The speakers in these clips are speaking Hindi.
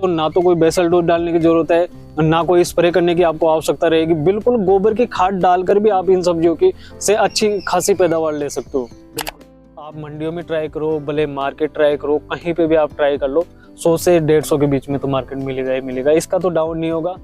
तो ना तो कोई बेसल डोज डालने की जरूरत है, ना कोई स्प्रे करने की आपको आवश्यकता रहेगी। बिल्कुल गोबर की खाद डालकर भी आप इन सब्जियों की से अच्छी खासी पैदावार ले सकते हो। आप मंडियों में ट्राई करो, भले मार्केट ट्राई करो, कहीं पे भी आप ट्राई कर लो, 100 से 150 के बीच में तो मार्केट मिलेगा ही मिलेगा, इसका तो डाउन नहीं होगा।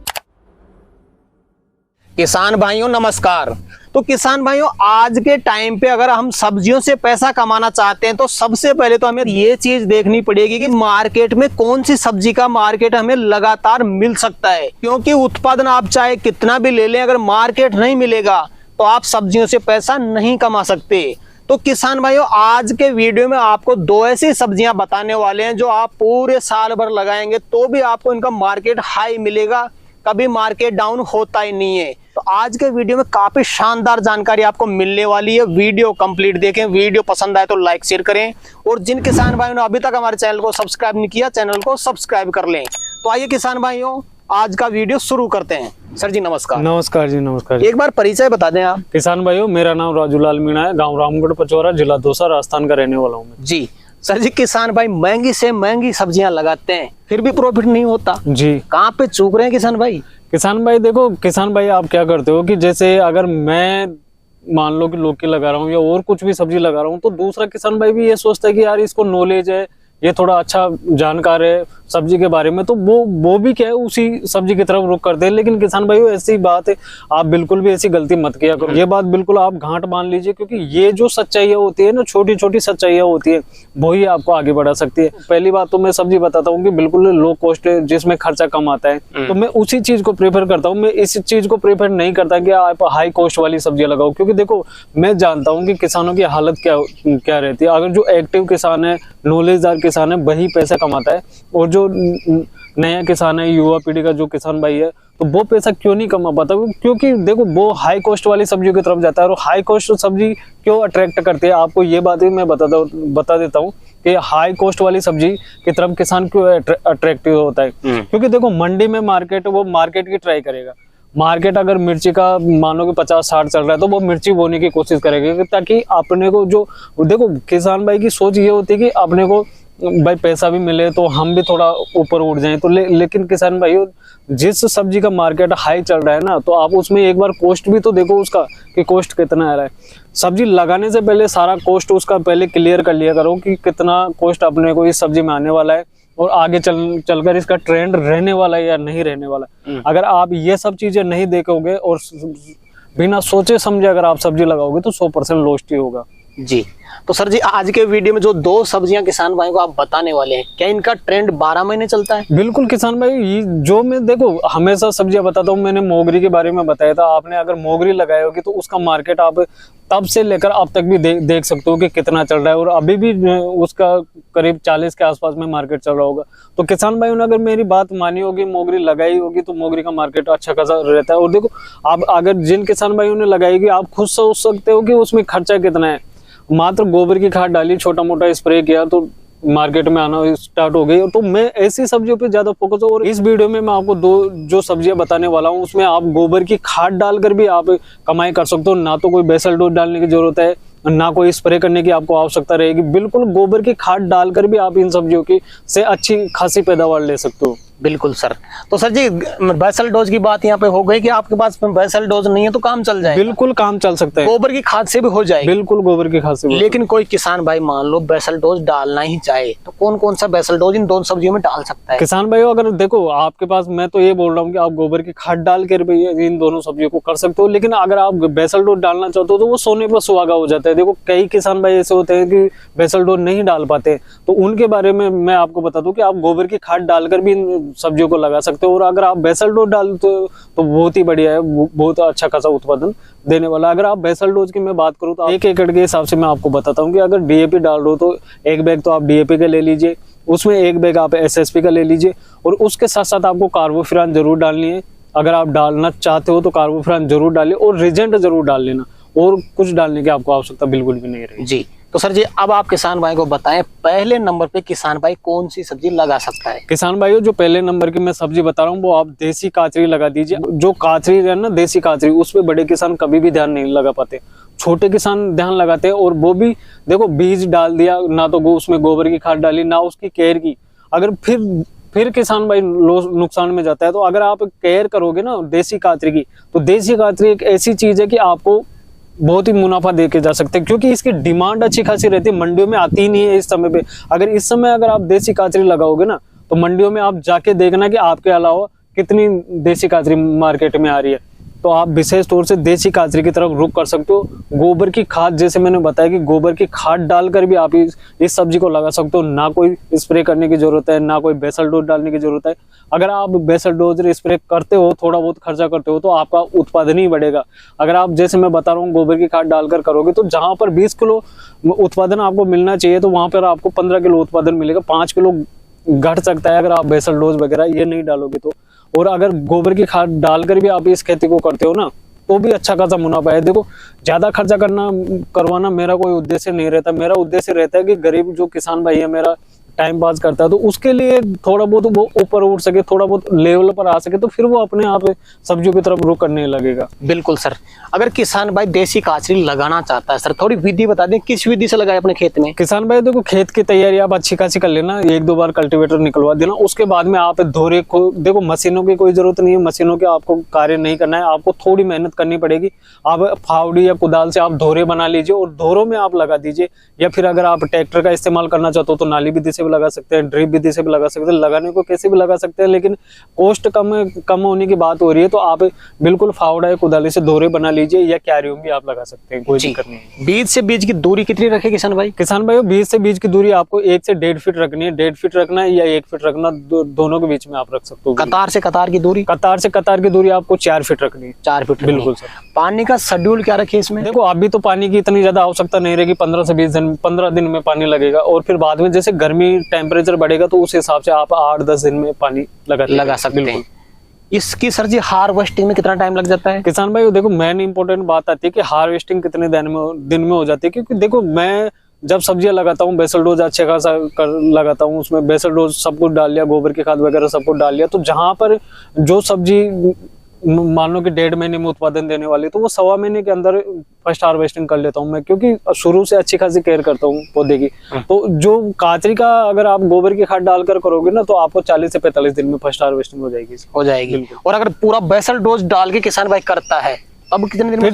किसान भाइयों नमस्कार। तो किसान भाइयों, आज के टाइम पे अगर हम सब्जियों से पैसा कमाना चाहते हैं तो सबसे पहले तो हमें ये चीज देखनी पड़ेगी कि मार्केट में कौन सी सब्जी का मार्केट हमें लगातार मिल सकता है। क्योंकि उत्पादन आप चाहे कितना भी ले लें, अगर मार्केट नहीं मिलेगा तो आप सब्जियों से पैसा नहीं कमा सकते। तो किसान भाइयों, आज के वीडियो में आपको दो ऐसी सब्जियां बताने वाले हैं जो आप पूरे साल भर लगाएंगे तो भी आपको इनका मार्केट हाई मिलेगा, कभी मार्केट डाउन होता ही नहीं है। तो आज के वीडियो में काफी शानदार जानकारी आपको मिलने वाली है। वीडियो कंप्लीट देखें, वीडियो पसंद आए तो लाइक शेयर करें, और जिन किसान भाइयों ने अभी तक हमारे चैनल को सब्सक्राइब नहीं किया, चैनल को सब्सक्राइब कर लें। तो आइए किसान भाइयों, आज का वीडियो शुरू करते हैं। सर जी नमस्कार। नमस्कार जी, नमस्कार। एक बार परिचय बता दें आप। किसान भाइयों, मेरा नाम राजूलाल मीणा है, गाँव रामगढ़ पचौरा, जिला दौसा, राजस्थान का रहने वाला हूँ मैं जी। सर जी, किसान भाई महंगी से महंगी सब्जियां लगाते हैं फिर भी प्रॉफिट नहीं होता जी, कहाँ पे चूक रहे हैं किसान भाई? किसान भाई देखो, किसान भाई आप क्या करते हो कि जैसे अगर मैं मान लो कि लौकी लगा रहा हूँ या और कुछ भी सब्जी लगा रहा हूँ, तो दूसरा किसान भाई भी ये सोचता है कि यार इसको नॉलेज है, ये थोड़ा अच्छा जानकार है सब्जी के बारे में, तो वो भी क्या है उसी सब्जी की तरफ रुख करते हैं। लेकिन किसान भाइयों ऐसी बात है, आप बिल्कुल भी ऐसी गलती मत किया करो। ये बात बिल्कुल आप गांठ बांध लीजिए, क्योंकि ये जो सच्चाइयाँ होती है ना, छोटी छोटी सच्चाइयाँ होती है, वही आपको आगे बढ़ा सकती है। पहली बात तो मैं सब्जी बताता हूँ कि बिल्कुल लो कॉस्ट है, जिसमें खर्चा कम आता है, तो मैं उसी चीज को प्रेफर करता हूँ। मैं इस चीज को प्रेफर नहीं करता कि आप हाई कॉस्ट वाली सब्जियां लगाओ, क्योंकि देखो मैं जानता हूँ कि किसानों की हालत क्या रहती है। अगर जो एक्टिव किसान है, नॉलेजदार किसान है, वही पैसा कमाता है, और जो नया किसान है, युवा पीढ़ी का जो किसान भाई है, तो वो पैसा क्यों नहीं कमा पाता? क्योंकि देखो वो हाई कॉस्ट वाली सब्जियों की तरफ जाता है। और हाई कॉस्ट सब्जी क्यों अट्रैक्ट करती है, आपको ये बात भी मैं बता देता हूँ कि हाई कॉस्ट वाली सब्जी की तरफ किसान क्यों अट्रैक्टिव होता है। क्योंकि देखो मंडी में मार्केट, वो मार्केट की ट्राई करेगा। मार्केट अगर मिर्ची का मान लो कि 50-60 चल रहा है, तो वो मिर्ची बोने की कोशिश करेगा, ताकि अपने को जो देखो किसान भाई की सोच ये होती है कि अपने को भाई पैसा भी मिले तो हम भी थोड़ा ऊपर उठ जाएं। तो लेकिन किसान भाइयों, जिस सब्जी का मार्केट हाई चल रहा है ना, तो आप उसमें एक बार कॉस्ट भी तो देखो उसका कि कॉस्ट कितना आ रहा है। सब्जी लगाने से पहले सारा कॉस्ट उसका पहले क्लियर कर लिया करो कि कितना कॉस्ट अपने को इस सब्जी में आने वाला है, और आगे चलकर इसका ट्रेंड रहने वाला है या नहीं रहने वाला। अगर आप ये सब चीजें नहीं देखोगे और बिना सोचे समझे अगर आप सब्जी लगाओगे तो 100% लॉस्ट ही होगा जी। तो सर जी, आज के वीडियो में जो दो सब्जियां किसान भाई को आप बताने वाले हैं, क्या इनका ट्रेंड 12 महीने चलता है? बिल्कुल किसान भाई, जो मैं देखो हमेशा सब्जियां बताता हूँ। मैंने मोगरी के बारे में बताया था, आपने अगर मोगरी लगाई होगी तो उसका मार्केट आप तब से लेकर अब तक भी देख सकते हो कि कितना चल रहा है, और अभी भी उसका करीब 40 के आसपास में मार्केट चल रहा होगा। तो किसान भाई ने अगर मेरी बात मानी होगी, मोगरी लगाई होगी, तो मोगरी का मार्केट अच्छा खासा रहता है। और देखो आप अगर जिन किसान भाइयों ने लगाएगी, आप खुद सोच सकते हो कि उसमें खर्चा कितना है। मात्र गोबर की खाद डाली, छोटा मोटा स्प्रे किया, तो मार्केट में आना स्टार्ट हो गई। तो मैं ऐसी सब्जियों पे ज्यादा फोकस हूँ, और इस वीडियो में मैं आपको दो जो सब्जियां बताने वाला हूँ, उसमें आप गोबर की खाद डालकर भी आप कमाई कर सकते हो। ना तो कोई बेसल डोज डालने की जरूरत है, ना कोई स्प्रे करने की आपको आवश्यकता रहेगी। बिल्कुल गोबर की खाद डालकर भी आप इन सब्जियों की से अच्छी खासी पैदावार ले सकते हो। बिल्कुल सर। तो सर जी, बेसल डोज की बात यहाँ पे हो गई कि आपके पास बेसल डोज नहीं है तो काम चल जाए? बिल्कुल काम चल सकता है, गोबर की खाद से भी हो जाए? बिल्कुल गोबर की खाद से। लेकिन कोई किसान भाई मान लो बेसल डोज डालना ही चाहे, तो कौन कौन सा बेसल डोज इन दोनों सब्जियों में डाल सकता है? किसान भाई अगर देखो आपके पास, मैं तो ये बोल रहा हूँ कि आप गोबर की खाद डाल कर भी इन दोनों सब्जियों को कर सकते हो। लेकिन अगर आप बेसल डोज डालना चाहते हो तो वो सोने पर सुहागा हो जाता है। देखो कई किसान भाई ऐसे होते हैं कि बेसल डोज नहीं डाल पाते, तो उनके बारे में मैं आपको बता दूं कि आप गोबर की खाद डालकर भी इन सब्जियों को लगा सकते हो। और अगर आप बेसल डोज डालते हो तो बहुत ही बढ़िया है, बहुत अच्छा खासा उत्पादन देने वाला। अगर आप बेसल डोज की मैं बात करूं तो 1 एकड़ के हिसाब से मैं आपको बताता हूं कि अगर डीएपी डाल रहे हो तो 1 बैग तो आप डीएपी का ले लीजिए, उसमें 1 बैग आप एसएसपी का ले लीजिए, और उसके साथ साथ आपको कार्बोफ्यूरान जरूर डालनी है। अगर आप डालना चाहते हो तो कार्बोफ्यूरान जरूर डालिए, और रिजेंट जरूर डाल लेना, और कुछ डालने की आपको आवश्यकता बिल्कुल भी नहीं रहेगी जी। तो सर जी, अब आप किसान भाई को बताएं, पहले नंबर पे किसान भाई कौन सी सब्जी लगा सकता है? किसान भाइयों, जो पहले नंबर की मैं सब्जी बता रहा हूँ, वो आप देसी काचरी लगा दीजिए। जो काचरी है ना, देसी काचरी, उस पे बड़े किसान कभी भी ध्यान नहीं लगा पाते, छोटे किसान ध्यान लगाते हैं। और वो भी देखो बीज डाल दिया, ना तो वो उसमें गोबर की खाद डाली, ना उसकी केयर की। अगर फिर फिर किसान भाई नुकसान में जाता है। तो अगर आप केयर करोगे ना देसी कातरी की, तो देसी कातरी एक ऐसी चीज है कि आपको बहुत ही मुनाफा दे के जा सकते हैं, क्योंकि इसकी डिमांड अच्छी खासी रहती है, मंडियों में आती ही नहीं है इस समय पे। अगर इस समय अगर आप देसी कातरी लगाओगे ना, तो मंडियों में आप जाके देखना कि आपके अलावा कितनी देसी कातरी मार्केट में आ रही है। तो आप विशेष तौर से देसी कातरी की तरफ रुख कर सकते हो। गोबर की खाद, जैसे मैंने बताया कि गोबर की खाद डालकर भी आप इस सब्जी को लगा सकते हो। ना कोई स्प्रे करने की जरूरत है, ना कोई बेसल डोज डालने की जरूरत है। अगर आप बेसल डोज स्प्रे करते हो, थोड़ा बहुत खर्चा करते हो, तो आपका उत्पादन ही बढ़ेगा। अगर आप, जैसे मैं बता रहा हूँ, गोबर की खाद डालकर करोगे, तो जहां पर 20 किलो उत्पादन आपको मिलना चाहिए, तो वहां पर आपको 15 किलो उत्पादन मिलेगा। 5 किलो घट सकता है अगर आप बेसल डोज वगैरह ये नहीं डालोगे तो। और अगर गोबर की खाद डालकर भी आप इस खेती को करते हो ना, तो भी अच्छा खासा मुनाफा है। देखो, ज्यादा खर्चा करवाना मेरा कोई उद्देश्य नहीं रहता। मेरा उद्देश्य रहता है कि गरीब जो किसान भाई है मेरा टाइम पास करता है, तो उसके लिए थोड़ा बहुत वो ऊपर उठ सके, थोड़ा बहुत लेवल पर आ सके, तो फिर वो अपने आप सब्जियों की तरफ रुख करने लगेगा। बिल्कुल सर। अगर किसान भाई देसी कातरी लगाना चाहता है सर, थोड़ी विधि बता दें, किस विधि से लगाए अपने खेत में? किसान भाई देखो, खेत की तैयारी आप अच्छी खासी कर लेना, 1-2 बार कल्टीवेटर निकलवा देना। उसके बाद में आप धोरे को, देखो मशीनों की कोई जरूरत नहीं है, मशीनों के आपको कार्य नहीं करना है, आपको थोड़ी मेहनत करनी पड़ेगी। आप फावड़ी या कुदाल से आप धोरे बना लीजिए और धोरों में आप लगा दीजिए। या फिर अगर आप ट्रैक्टर का इस्तेमाल करना चाहते हो तो नाली विधि से भी लगा सकते हैं, ड्रिप विधि से भी लगा सकते हैं, लगाने को कैसे भी लगा सकते हैं। लेकिन कॉस्ट कम होने की बात हो रही है, तो आप बिल्कुल फावड़ा या कुदाली से धोरे बना लीजिए, या क्यारियों भी आप लगा सकते हैं, कोई दिक्कत नहीं है। बीज से बीज की दूरी कितनी रखे किसान भाई? किसान भाई, बीज से बीज की दूरी आपको 1 से 1.5 फीट रखनी है। 1.5 फीट रखना है या 1 फीट रखना, दोनों के बीच में आप रख सकते हो। कतार से कतार की दूरी? कतार से कतार की दूरी आपको 4 फीट रखनी है। 4 फीट? बिल्कुल सर। पानी का शेड्यूल क्या रखे इसमें? देखो, अभी तो पानी की इतनी ज्यादा आवश्यकता नहीं रहेगी, 15 से 20 दिन, 15 दिन में पानी लगेगा। और फिर बाद में जैसे गर्मी टेम्परेचर बढ़ेगा, तो उस हिसाब से आप 8-10 दिन में पानी लगा सकते हैं। इसकी सर जी हार्वेस्टिंग में कितना टाइम लग जाता है? किसान भाई देखो, मेन इंपॉर्टेंट बात आती है कि हार्वेस्टिंग कितने दिन में हो जाती है। क्योंकि देखो, मैं जब सब्जियां लगाता हूँ, बेसल डोज अच्छे खासा लगाता हूँ, उसमें बेसल डोज सब कुछ डाल लिया, गोबर की खाद वगैरह सब कुछ डाल लिया, तो जहां पर जो सब्जी मान लो कि 1.5 महीने में उत्पादन देने वाली, तो वो 1.25 महीने के अंदर फर्स्ट हार्वेस्टिंग कर लेता हूँ मैं, क्योंकि शुरू से अच्छी खासी केयर करता हूँ पौधे की। तो जो कातरी का अगर आप गोबर की खाद डालकर करोगे ना, तो आपको 40 से 45 दिन में फर्स्ट हार्वेस्टिंग हो जाएगी। और अगर पूरा बेसल डोज डाल के किसान भाई करता है, अब कितने दिन में?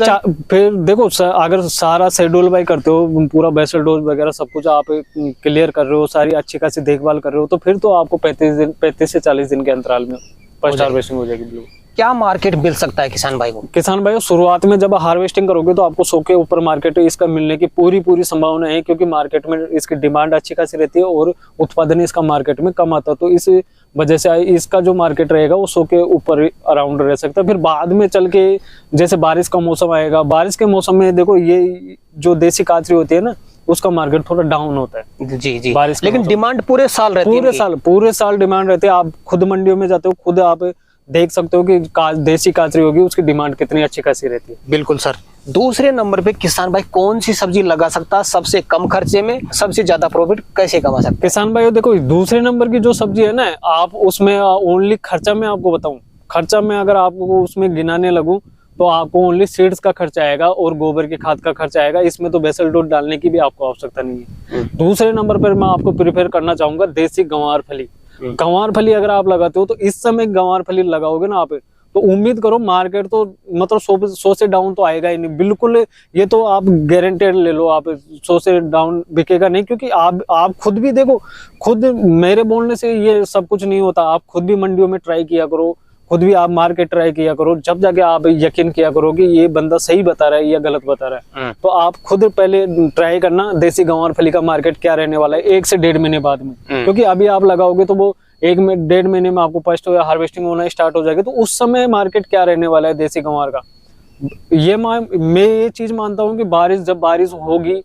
फिर देखो, अगर सारा शेड्यूल भाई करते हो, पूरा बेसल डोज वगैरह सब कुछ आप क्लियर कर रहे हो, सारी अच्छी खासी देखभाल कर रहे हो, तो फिर तो आपको 35 से 40 दिन के अंतराल में फर्स्ट हार्वेस्टिंग हो जाएगी। क्या मार्केट मिल सकता है किसान भाई को? किसान भाई, शुरुआत में जब हार्वेस्टिंग करोगे तो आपको 100 के ऊपर मार्केट इसका मिलने की पूरी संभावना है, क्योंकि मार्केट में इसकी डिमांड अच्छी खासी रहती है और उत्पादन इसका मार्केट में कम आता है। तो इस वजह से इसका जो मार्केट रहेगा वो 100 के ऊपर अराउंड रह सकता है। फिर बाद में चल के जैसे बारिश का मौसम आएगा, बारिश के मौसम में देखो ये जो देसी कातरी होती है ना, उसका मार्केट थोड़ा डाउन होता है। जी। बारिश, लेकिन डिमांड पूरे साल रहती है? पूरे साल डिमांड रहती है। आप खुद मंडियों में जाते हो, खुद आप देख सकते हो कि देसी कातरी होगी, उसकी डिमांड कितनी अच्छी खासी रहती है। बिल्कुल सर। दूसरे नंबर पे किसान भाई कौन सी सब्जी लगा सकता है सबसे कम खर्चे में, सबसे ज्यादा प्रॉफिट कैसे कमा सकता है? किसान भाई देखो, दूसरे नंबर की जो सब्जी है ना, आप उसमें ओनली खर्चा में आपको बताऊं, खर्चा में अगर आपको उसमें गिनाने लगूं, तो आपको ओनली सीड्स का खर्चा आएगा और गोबर की खाद का खर्चा आएगा। इसमें तो बेसल डोज डालने की भी आपको आवश्यकता नहीं है। दूसरे नंबर पर मैं आपको प्रिफर करना चाहूंगा देसी गंवार फली। गंवार फली अगर आप लगाते हो, तो इस समय गंवार फली लगाओगे ना आप, तो उम्मीद करो मार्केट तो मतलब 100 से डाउन तो आएगा ही नहीं, बिल्कुल। ये तो आप गारंटेड ले लो, आप 100 से डाउन बिकेगा नहीं। क्योंकि आप खुद भी देखो, खुद मेरे बोलने से ये सब कुछ नहीं होता। आप खुद भी मंडियों में ट्राई किया करो, खुद भी आप मार्केट ट्राई किया करो, जब जाके आप यकीन किया करो कि ये बंदा सही बता रहा है या गलत बता रहा है। तो आप खुद पहले ट्राई करना देसी गंवार फली का मार्केट क्या रहने वाला है 1 से 1.5 महीने बाद में। क्योंकि अभी आप लगाओगे तो वो 1-1.5 महीने में आपको फर्स्ट हार्वेस्टिंग होना स्टार्ट हो जाएगी, तो उस समय मार्केट क्या रहने वाला है देसी गंवार का। मैं ये चीज मानता हूँ कि जब बारिश होगी,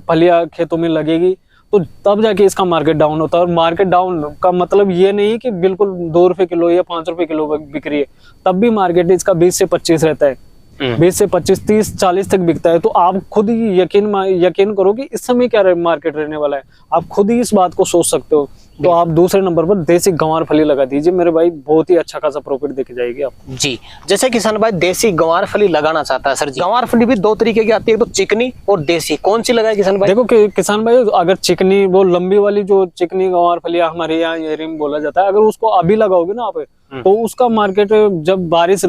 फलियां खेतों में लगेगी, तो तब जाके इसका मार्केट डाउन होता है। और मार्केट डाउन का मतलब ये नहीं है कि बिल्कुल 2 रुपए किलो या 5 रुपए किलो बिक रही है, तब भी मार्केट इसका 20 से 25 रहता है। 20 से 25, 30, 40 तक बिकता है। तो आप खुद ही यकीन करो कि इस समय क्या मार्केट रहने वाला है। आप खुद ही इस बात को सोच सकते हो। तो आप दूसरे नंबर पर देसी गंवार फली लगा दीजिए मेरे भाई, बहुत ही अच्छा खासा प्रॉफिट दिख जाएगी आपको। जी, जैसे किसान भाई देसी गंवार फली लगाना चाहता है सर जी, गंवार फली भी दो तरीके की आती है, एक तो चिकनी और देसी, कौन सी लगाए किसान भाई? देखो किसान भाई, अगर चिकनी वो लंबी वाली जो चिकनी गंवार फली हमारे यहाँ एरिया बोला जाता है, अगर उसको अभी लगाओगे ना आप, तो उसका मार्केट जब बारिश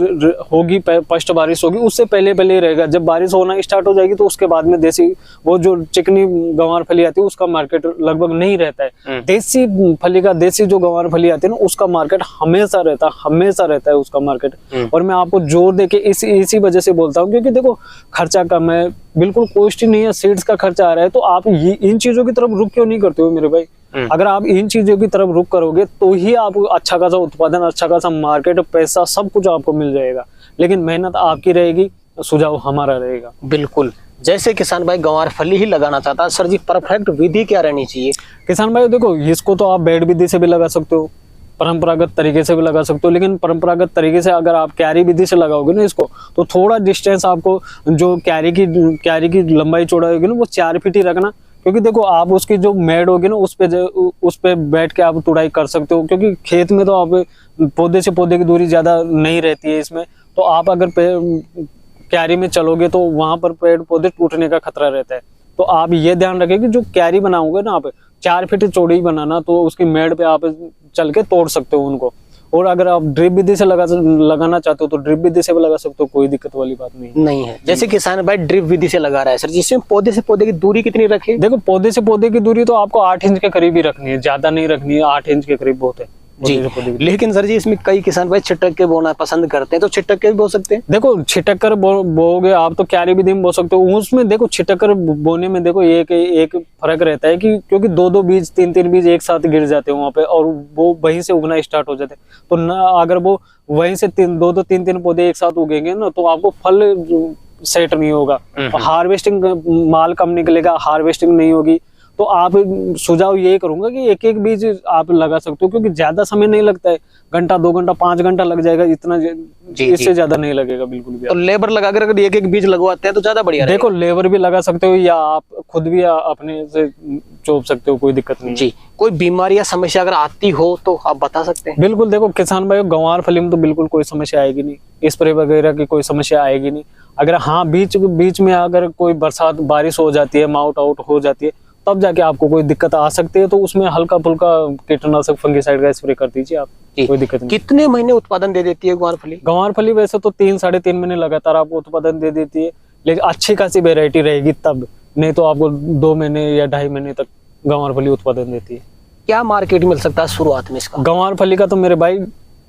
होगी, फर्स्ट बारिश होगी उससे पहले पहले ही रहेगा। जब बारिश होना स्टार्ट हो जाएगी तो उसके बाद में देसी वो जो चिकनी गंवार फली आती है उसका मार्केट लगभग नहीं रहता है। देसी फली का, देसी जो गंवार फली आती है ना, उसका मार्केट हमेशा रहता है उसका मार्केट। और मैं आपको जोर देके इसी वजह से बोलता हूँ, क्योंकि देखो खर्चा कम है, बिल्कुल कॉस्ट ही नहीं है, सीड्स का खर्चा आ रहा है, तो आप इन चीजों की तरफ रुक क्यों नहीं करते हो मेरे भाई? अगर आप इन चीजों की तरफ रुक करोगे तो ही आपको अच्छा खासा उत्पादन, अच्छा खासा मार्केट, पैसा, सब कुछ आपको मिल जाएगा। लेकिन मेहनत आपकी रहेगी, सुझाव हमारा रहेगा। बिल्कुल। जैसे किसान भाई गंवार फली ही लगाना चाहता है सर जी, परफेक्ट विधि क्या रहनी चाहिए? किसान भाई देखो, इसको तो आप बेड विधि से भी लगा सकते हो, परंपरागत तरीके से भी लगा सकते हो, लेकिन परंपरागत तरीके से अगर आप क्यारी विधि से लगाओगे ना इसको, तो थोड़ा डिस्टेंस आपको, जो क्यारी की लंबाई चौड़ाई होगी ना, वो 4 फीट ही रखना। क्योंकि देखो आप उसकी जो मेड़ होगी ना, उस पे बैठ के आप तुड़ाई कर सकते हो, क्योंकि खेत में तो आप पौधे से पौधे की दूरी ज्यादा नहीं रहती है इसमें। तो आप अगर क्यारी में चलोगे तो वहां पर पेड़ पौधे टूटने का खतरा रहता है। तो आप ये ध्यान रखें कि जो क्यारी बनाओगे ना आप, 4 फीट चौड़ी बनाना, तो उसकी मेड़ पे आप चल के तोड़ सकते हो उनको। और अगर आप ड्रिप विधि से लगाना चाहते हो तो ड्रिप विधि से भी लगा सकते हो, कोई दिक्कत वाली बात नहीं है। जैसे किसान भाई ड्रिप विधि से लगा रहा है सर, जिसमें पौधे से पौधे की दूरी कितनी रखे? देखो पौधे से पौधे की दूरी तो आपको 8 इंच के करीब ही रखनी है, ज्यादा नहीं रखनी है, 8 इंच के करीब बहुत है जी। लेकिन सर जी इसमें कई किसान भाई छिटक के बोना पसंद करते हैं, तो छिटक के भी बो सकते हैं? देखो छिटक कर बोगे आप तो क्यारी विधि में बो सकते हो। उसमें देखो छिटक कर बोने में देखो एक फर्क रहता है कि क्योंकि 2-2 बीज 3-3 बीज एक साथ गिर जाते हैं वहां पे, और वो वहीं से उगना स्टार्ट हो जाते हैं। तो ना अगर वो वहीं से 2-2 3-3 पौधे एक साथ उगेंगे ना, तो आपको फल सेट नहीं होगा, हार्वेस्टिंग माल कम निकलेगा, हार्वेस्टिंग नहीं होगी। तो आप सुझाव यही करूंगा कि एक एक बीज आप लगा सकते हो, क्योंकि ज्यादा समय नहीं लगता है, घंटा 2 घंटा 5 घंटा लग जाएगा, इतना इससे ज्यादा नहीं लगेगा बिल्कुल भी। तो लेबर लगाकर अगर एक एक बीज लगवाते हैं तो ज्यादा बढ़िया। देखो लेबर भी लगा सकते हो या आप खुद भी अपने से चोप सकते हो, कोई दिक्कत नहीं जी। कोई बीमारी या समस्या अगर आती हो तो आप बता सकते हैं? बिल्कुल। देखो किसान भाई गंवार फली में तो बिल्कुल कोई समस्या आएगी नहीं, स्प्रे वगैरह की कोई समस्या आएगी नहीं। अगर हाँ बीच में अगर कोई बरसात बारिश हो जाती है, माउट आउट हो जाती है, तब जाके आपको कोई दिक्कत आ सकती है, तो उसमें हल्का फुल्का कीटनाशक फंगिसाइड का स्प्रे कर दीजिए आप, कोई दिक्कत नहीं। कितने महीने उत्पादन दे देती है गंवार फली? गंवार फली वैसे तो 3-3.5 महीने लगातार आपको उत्पादन दे देती है, लेकिन अच्छी खासी वेरायटी रहेगी तब, नहीं तो आपको 2 महीने या 2.5 महीने तक गंवार फली उत्पादन देती है। क्या मार्केट मिल सकता है शुरुआत में इसका? गंवार फली का तो मेरे भाई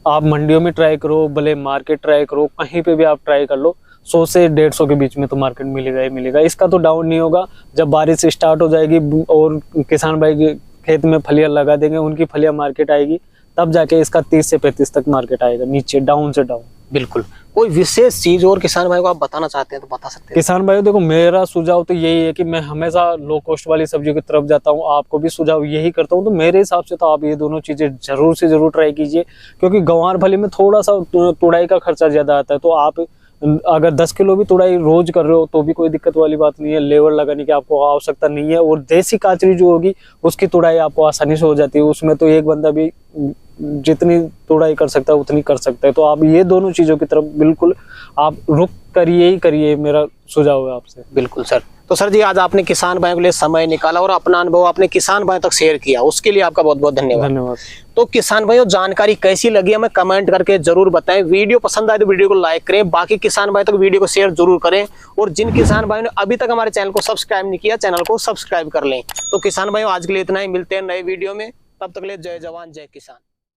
आप मंडियों में ट्राई करो, भले मार्केट ट्राई करो, कहीं पे भी आप ट्राई कर लो, 100 से 150 के बीच में तो मार्केट मिलेगा ही मिलेगा। इसका तो डाउन नहीं होगा। जब बारिश स्टार्ट हो जाएगी और किसान भाई के खेत में फलियां लगा देंगे, उनकी फलियां मार्केट आएगी, तब जाके इसका 30 से 35 तक मार्केट आएगा, नीचे डाउन से डाउन। बिल्कुल। कोई विशेष चीज और किसान भाई को आप बताना चाहते हैं तो बता सकते हैं? किसान भाई देखो मेरा सुझाव तो यही है कि मैं हमेशा लो कॉस्ट वाली सब्जियों की तरफ जाता हूँ, आपको भी सुझाव यही करता हूँ। तो मेरे हिसाब से तो आप ये दोनों चीजें जरूर से जरूर ट्राई कीजिए, क्योंकि गंवार फली में थोड़ा सा तुड़ाई का खर्चा ज्यादा आता है। तो आप अगर 10 किलो भी तुड़ाई रोज कर रहे हो तो भी कोई दिक्कत वाली बात नहीं है, लेबर लगाने की आपको आवश्यकता नहीं है। और देसी काचरी जो होगी उसकी तुड़ाई आपको आसानी से हो जाती है, उसमें तो एक बंदा भी जितनी तुड़ाई कर सकता है उतनी कर सकता है। तो आप ये दोनों चीजों की तरफ बिल्कुल आप रुक करिए ही करिए, मेरा सुझाव है आपसे। बिल्कुल सर। तो सर जी आज आपने किसान भाइयों के लिए समय निकाला और अपना अनुभव आपने किसान भाइयों तक शेयर किया, उसके लिए आपका बहुत बहुत धन्यवाद। तो किसान भाइयों जानकारी कैसी लगी हमें कमेंट करके जरूर बताएं। वीडियो पसंद आए तो वीडियो को लाइक करें, बाकी किसान भाई तक वीडियो को शेयर जरूर करें, और जिन किसान भाइयों ने अभी तक हमारे चैनल को सब्सक्राइब नहीं किया, चैनल को सब्सक्राइब कर लें। तो किसान भाइयों आज के लिए इतना ही, मिलते हैं नए वीडियो में, तब तक के लिए जय जवान जय किसान।